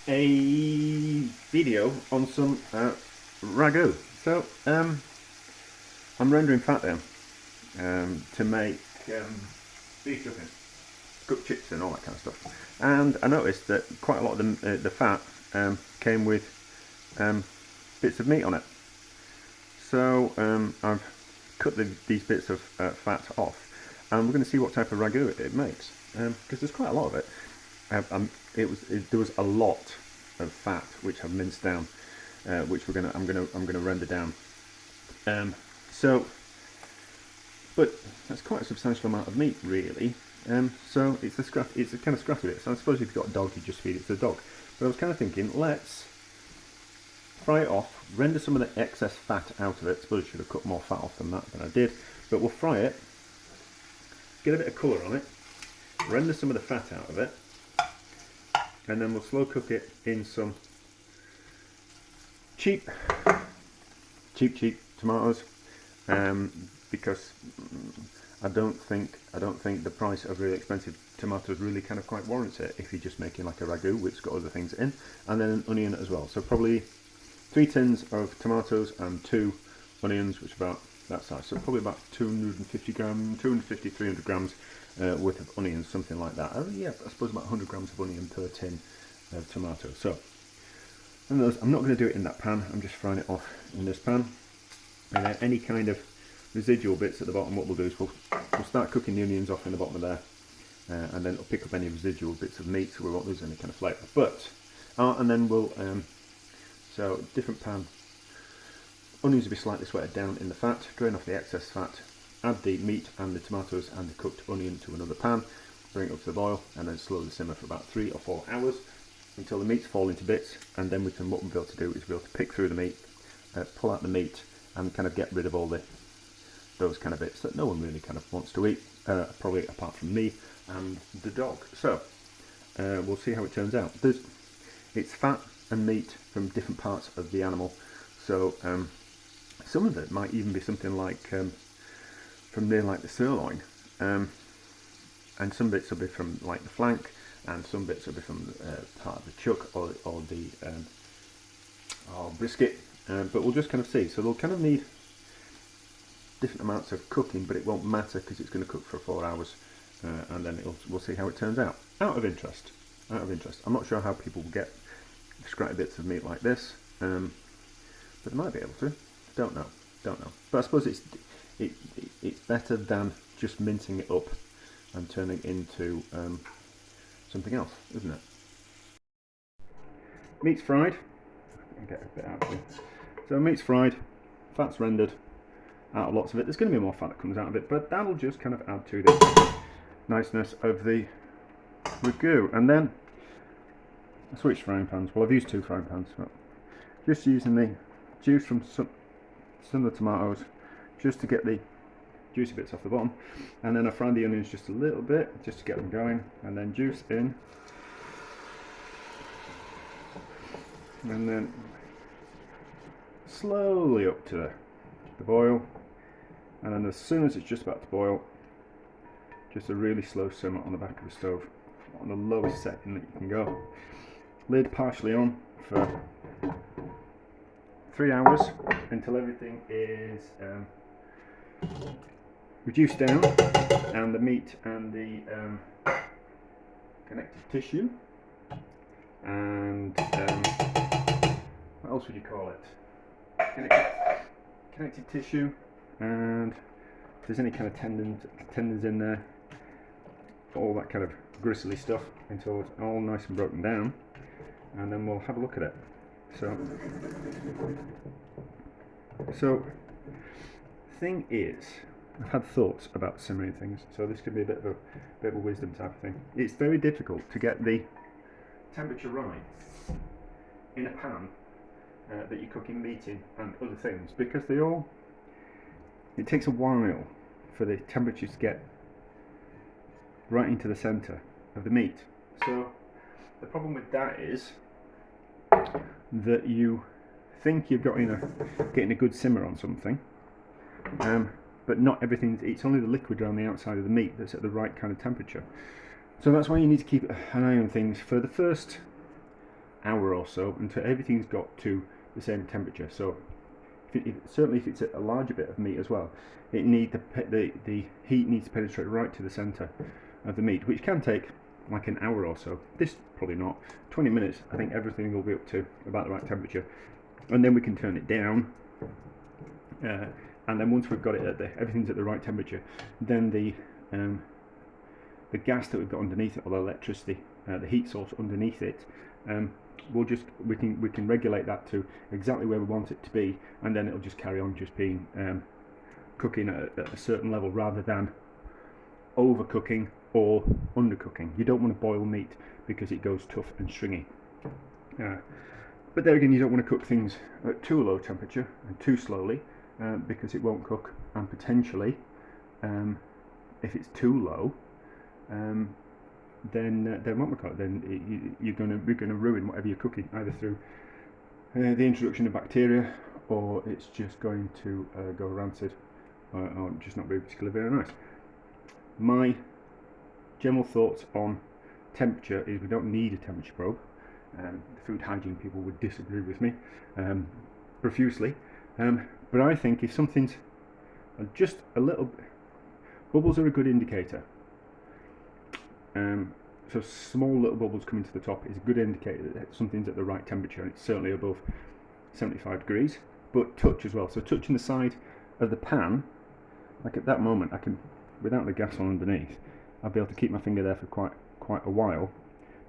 a video on some ragu. So I'm rendering fat down to make beef chicken, cooked chips and all that kind of stuff. And I noticed that quite a lot of the fat came with bits of meat on it. So I've cut these bits of fat off, and we're going to see what type of ragu it makes, because there's quite a lot of it. There was a lot of fat which I've minced down, which I'm gonna render down. So, but that's quite a substantial amount of meat, really. So it's a kind of scrappy bit. So I suppose if you've got a dog, you just feed it to the dog. But I was kind of thinking, let's fry it off, render some of the excess fat out of it. I suppose I should have cut more fat off than I did. But we'll fry it, get a bit of colour on it, render some of the fat out of it, and then we'll slow cook it in some cheap tomatoes, because I don't think the price of really expensive tomatoes really kind of quite warrants it if you're just making like a ragu which has got other things in, and then an onion as well. So probably 3 tins of tomatoes and 2 onions, which are about that size. So probably about 250 grams, 250, 300 grams worth of onions, something like that. Yeah, I suppose about 100 grams of onion per tin of tomato. So I'm not going to do it in that pan. I'm just frying it off in this pan. And any kind of residual bits at the bottom, what we'll do is we'll start cooking the onions off in the bottom of there, and then it'll pick up any residual bits of meat, so we won't lose any kind of flavour. But and then we'll so different pan. Onions will be slightly sweated down in the fat, drain off the excess fat, add the meat and the tomatoes and the cooked onion to another pan, bring it up to the boil, and then slowly simmer for about 3 or 4 hours until the meats fall into bits. And then what we'll be able to do is be able to pick through the meat, pull out the meat, and kind of get rid of all those kind of bits that no one really kind of wants to eat, probably apart from me and the dog. So we'll see how it turns out. It's fat and meat from different parts of the animal, so some of it might even be something like from near like the sirloin, and some bits will be from like the flank, and some bits will be from part of the chuck or the brisket, but we'll just kind of see. So they'll kind of need different amounts of cooking, but it won't matter because it's going to cook for 4 hours, and then we'll see how it turns out. Out of interest, I'm not sure how people will get scratchy bits of meat like this, but they might be able to. Don't know. But I suppose it's better than just mincing it up and turning it into something else, isn't it? Meat's fried. I'll get a bit out of it. So meat's fried, fat's rendered out of lots of it. There's going to be more fat that comes out of it, but that'll just kind of add to the niceness of the ragu. And then I switched frying pans. Well, I've used 2 frying pans, but just using the juice from some of the tomatoes just to get the juicy bits off the bottom, and then I fry the onions just a little bit just to get them going, and then juice in, and then slowly up to the boil, and then as soon as it's just about to boil, just a really slow simmer on the back of the stove on the lowest setting that you can go. Lid partially on for 3 hours until everything is reduced down, and the meat and the connective tissue and what else would you call it? Connective tissue, and if there's any kind of tendons in there, all that kind of gristly stuff, until it's all nice and broken down, and then we'll have a look at it. So the thing is, I've had thoughts about simmering things, so this could be a bit of a wisdom type of thing. It's very difficult to get the temperature right in a pan that you're cooking meat in and other things, because it takes a while for the temperature to get right into the centre of the meat. So the problem with that is that you think you've got getting a good simmer on something, but not everything. It's only the liquid around the outside of the meat that's at the right kind of temperature. So that's why you need to keep an eye on things for the first hour or so until everything's got to the same temperature. So certainly if it's a larger bit of meat as well, the heat needs to penetrate right to the centre of the meat, which can take like an hour or so. This probably not. 20 minutes, I think everything will be up to about the right temperature, and then we can turn it down. And then once we've got it everything's at the right temperature, then the gas that we've got underneath it, or the electricity, the heat source underneath it, we can regulate that to exactly where we want it to be, and then it'll just carry on just being cooking at a certain level rather than overcooking or undercooking. You don't want to boil meat because it goes tough and stringy. But there again, you don't want to cook things at too low temperature and too slowly, because it won't cook, and potentially, if it's too low, then what we call it, then you're going to ruin whatever you're cooking, either through the introduction of bacteria, or it's just going to go rancid, or just not be particularly very nice. My general thoughts on temperature is we don't need a temperature probe. The food hygiene people would disagree with me profusely, but I think if something's just a little bit, bubbles are a good indicator. So small little bubbles coming to the top is a good indicator that something's at the right temperature, and it's certainly above 75 degrees. But touch as well, so touching the side of the pan, like at that moment, I can, without the gas on underneath, I'll be able to keep my finger there for quite a while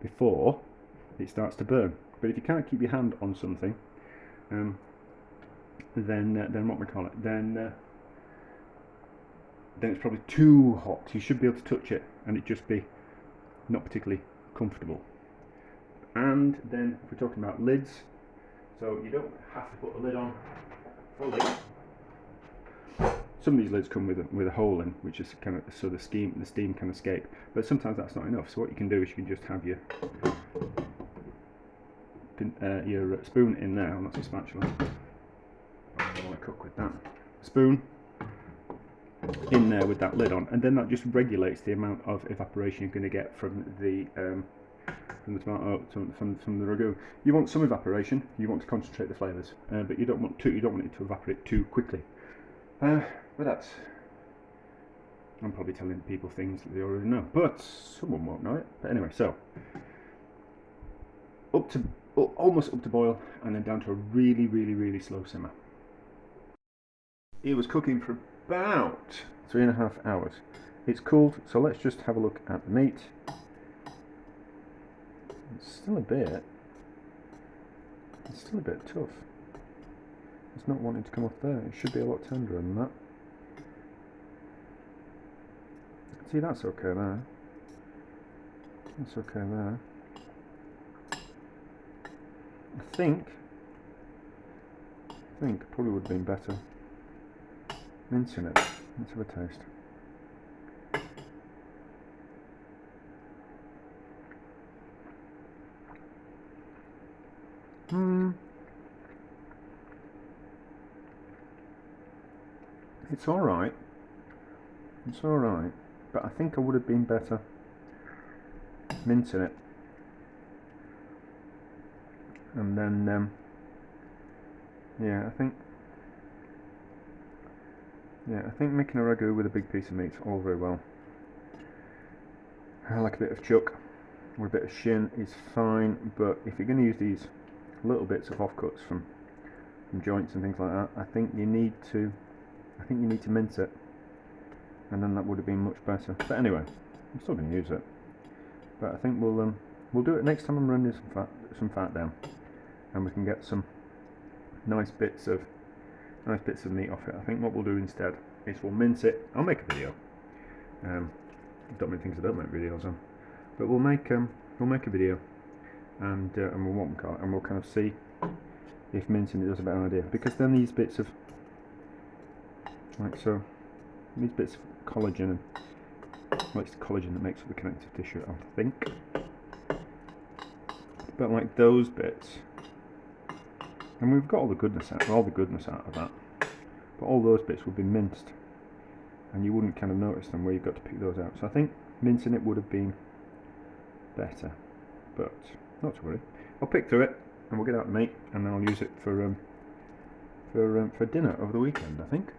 before it starts to burn. But if you can't keep your hand on something, then what we call it, then it's probably too hot. You should be able to touch it and it just be not particularly comfortable. And then if we're talking about lids, so you don't have to put a lid on fully. Some of these lids come with a hole in, which is kind of so the steam can escape. But sometimes that's not enough. So what you can do is you can just have your spoon in there, and that's a spatula. I don't want to cook with that. Spoon in there with that lid on, and then that just regulates the amount of evaporation you're going to get from the tomato, from the ragu. You want some evaporation. You want to concentrate the flavours, but you don't want it to evaporate too quickly. But that's, I'm probably telling people things that they already know, but someone won't know it. But anyway, so almost up to boil, and then down to a really slow simmer. It was cooking for about 3.5 hours. It's cooled, so let's just have a look at the meat. It's still a bit tough. It's not wanting to come off there. It should be a lot tenderer than that. See, that's okay there. That's okay there. I think probably would have been better mincing it. Let's have a taste. It's alright. It's alright. But I think I would have been better mincing it. And then, I think making a ragu with a big piece of meat is all very well. I like a bit of chuck or a bit of shin is fine, but if you're going to use these little bits of offcuts from joints and things like that, I think you need to mince it, and then that would have been much better. But anyway, I'm still going to use it. But I think we'll do it next time I'm running some fat down, and we can get some nice bits of meat off it. I think what we'll do instead is we'll mince it. I'll make a video. Don't many things I don't make videos on, but we'll make a video, and we'll kind of see if mincing it is a better idea, because then these bits of these bits of collagen, well, it's the collagen that makes up the connective tissue, I think. But like those bits, and we've got all the goodness out of that. But all those bits would be minced, and you wouldn't kind of notice them where you've got to pick those out. So I think mincing it would have been better, but not to worry. I'll pick through it and we'll get out the meat, and then I'll use it for dinner over the weekend, I think.